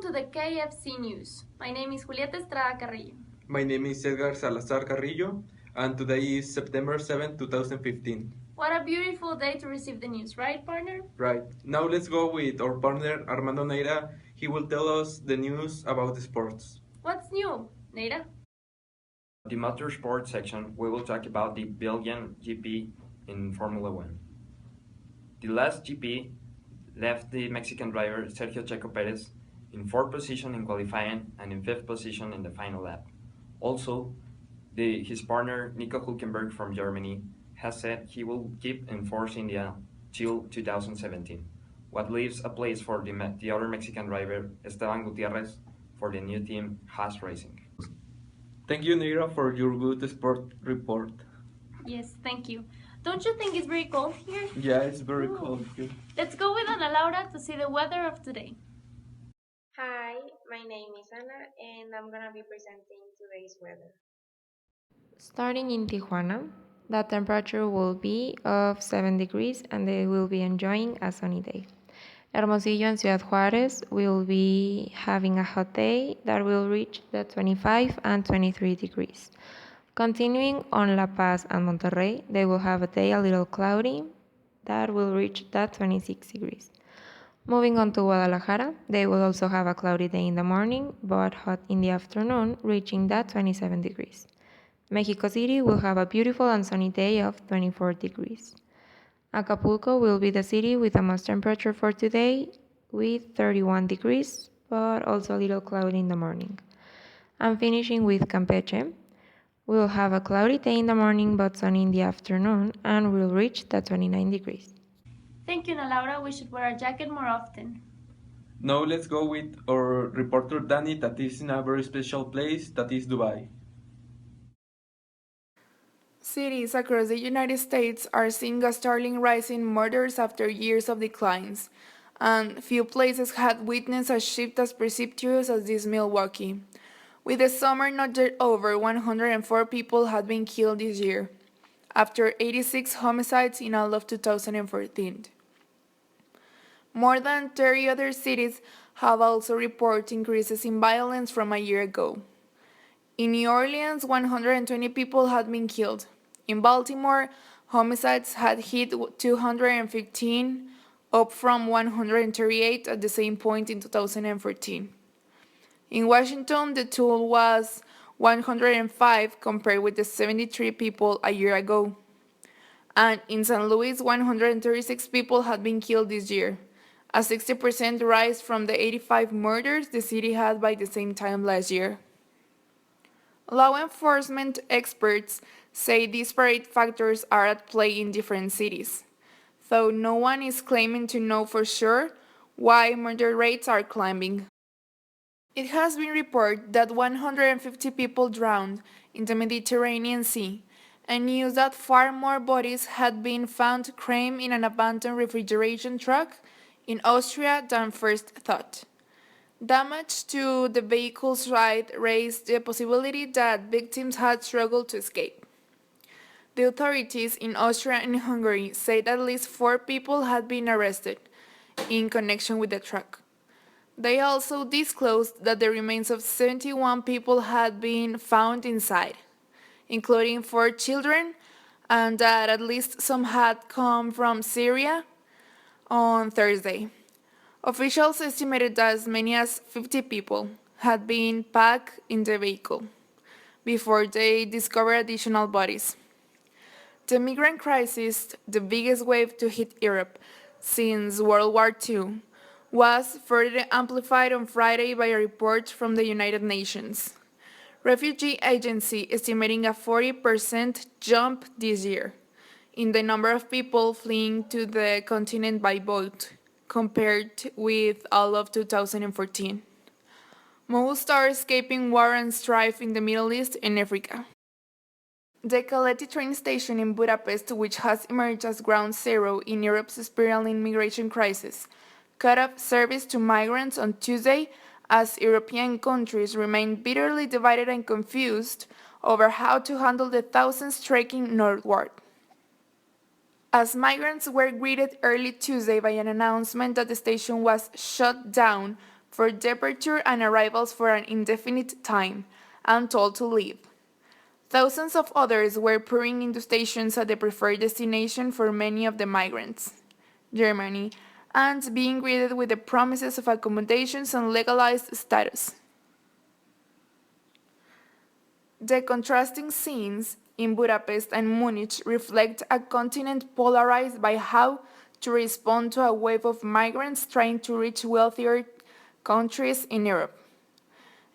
to the KFC News. My name is Julieta Estrada Carrillo. My name is Edgar Salazar Carrillo, and today is September 7, 2015. What a beautiful day to receive the news, right, partner? Right. Now let's go with our partner Armando Neira. He will tell us the news about the sports. What's new, Neira? The motorsport section, we will talk about the Belgian GP in Formula One. The last GP left the Mexican driver Sergio Checo Perez in 4th position in qualifying and in 5th position in the final lap. Also, his partner Nico Hülkenberg from Germany has said he will keep in Force India till 2017, what leaves a place for the other Mexican driver Esteban Gutierrez for the new team Haas Racing. Thank you, Neira, for your good sport report. Yes, thank you. Don't you think it's very cold here? Yeah, it's very cold here. Let's go with Ana Laura to see the weather of today. Hi, my name is Ana and I'm gonna be presenting today's weather. Starting in Tijuana, the temperature will be of 7 degrees and they will be enjoying a sunny day. Hermosillo and Ciudad Juárez will be having a hot day that will reach the 25 and 23 degrees. Continuing on La Paz and Monterrey, they will have a day a little cloudy that will reach the 26 degrees. Moving on to Guadalajara, they will also have a cloudy day in the morning, but hot in the afternoon, reaching the 27 degrees. Mexico City will have a beautiful and sunny day of 24 degrees. Acapulco will be the city with the most temperature for today, with 31 degrees, but also a little cloudy in the morning. And finishing with Campeche, we'll have a cloudy day in the morning but sunny in the afternoon and we'll reach the 29 degrees. Thank you, Ana Laura. We should wear a jacket more often. Now let's go with our reporter Danny that is in a very special place, that is Dubai. Cities across the United States are seeing a startling rise in murders after years of declines, and few places had witnessed a shift as precipitous as this Milwaukee. With the summer not yet over, 104 people had been killed this year, after 86 homicides in all of 2014. More than 30 other cities have also reported increases in violence from a year ago. In New Orleans, 120 people had been killed. In Baltimore, homicides had hit 215, up from 138 at the same point in 2014. In Washington, the toll was 105 compared with the 73 people a year ago. And in St. Louis, 136 people had been killed this year, a 60% rise from the 85 murders the city had by the same time last year. Law enforcement experts say disparate factors are at play in different cities, though no one is claiming to know for sure why murder rates are climbing. It has been reported that 150 people drowned in the Mediterranean Sea, and news that far more bodies had been found crammed in an abandoned refrigeration truck in Austria than first thought. Damage to the vehicle's ride raised the possibility that victims had struggled to escape. The authorities in Austria and Hungary said at least 4 people had been arrested in connection with the truck. They also disclosed that the remains of 71 people had been found inside, including 4 children, and that at least some had come from Syria on Thursday. Officials estimated that as many as 50 people had been packed in the vehicle before they discovered additional bodies. The migrant crisis, the biggest wave to hit Europe since World War II, was further amplified on Friday by a report from the United Nations Refugee Agency estimating a 40% jump this year in the number of people fleeing to the continent by boat, compared with all of 2014. Most are escaping war and strife in the Middle East and Africa. The Kaleti train station in Budapest, which has emerged as ground zero in Europe's spiraling migration crisis, cut off service to migrants on Tuesday as European countries remain bitterly divided and confused over how to handle the thousands trekking northward. As migrants were greeted early Tuesday by an announcement that the station was shut down for departure and arrivals for an indefinite time, and told to leave. Thousands of others were pouring into stations at the preferred destination for many of the migrants, Germany, and being greeted with the promises of accommodations and legalized status. The contrasting scenes in Budapest and Munich reflect a continent polarized by how to respond to a wave of migrants trying to reach wealthier countries in Europe.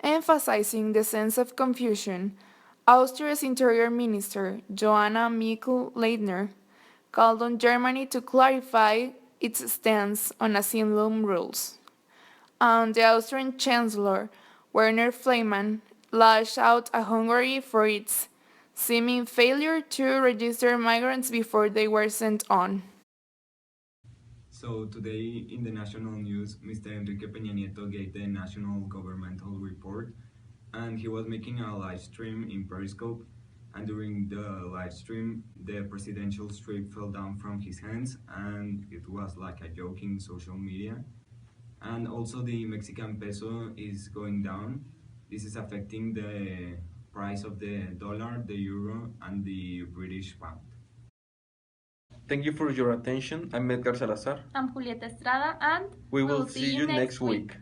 Emphasizing the sense of confusion, Austria's Interior Minister, Johanna Mikl-Leitner, called on Germany to clarify its stance on asylum rules. And the Austrian Chancellor, Werner Faymann, lashed out at Hungary for its seeming failure to register migrants before they were sent on. So today in the national news, Mr. Enrique Peña Nieto gave the national governmental report, and he was making a live stream in Periscope, and during the live stream, the presidential strip fell down from his hands, and it was like a joke in social media. And also the Mexican peso is going down. This is affecting the price of the dollar, the euro, and the British pound. Thank you for your attention. I'm Edgar Salazar. I'm Julieta Estrada, and We will see you next week.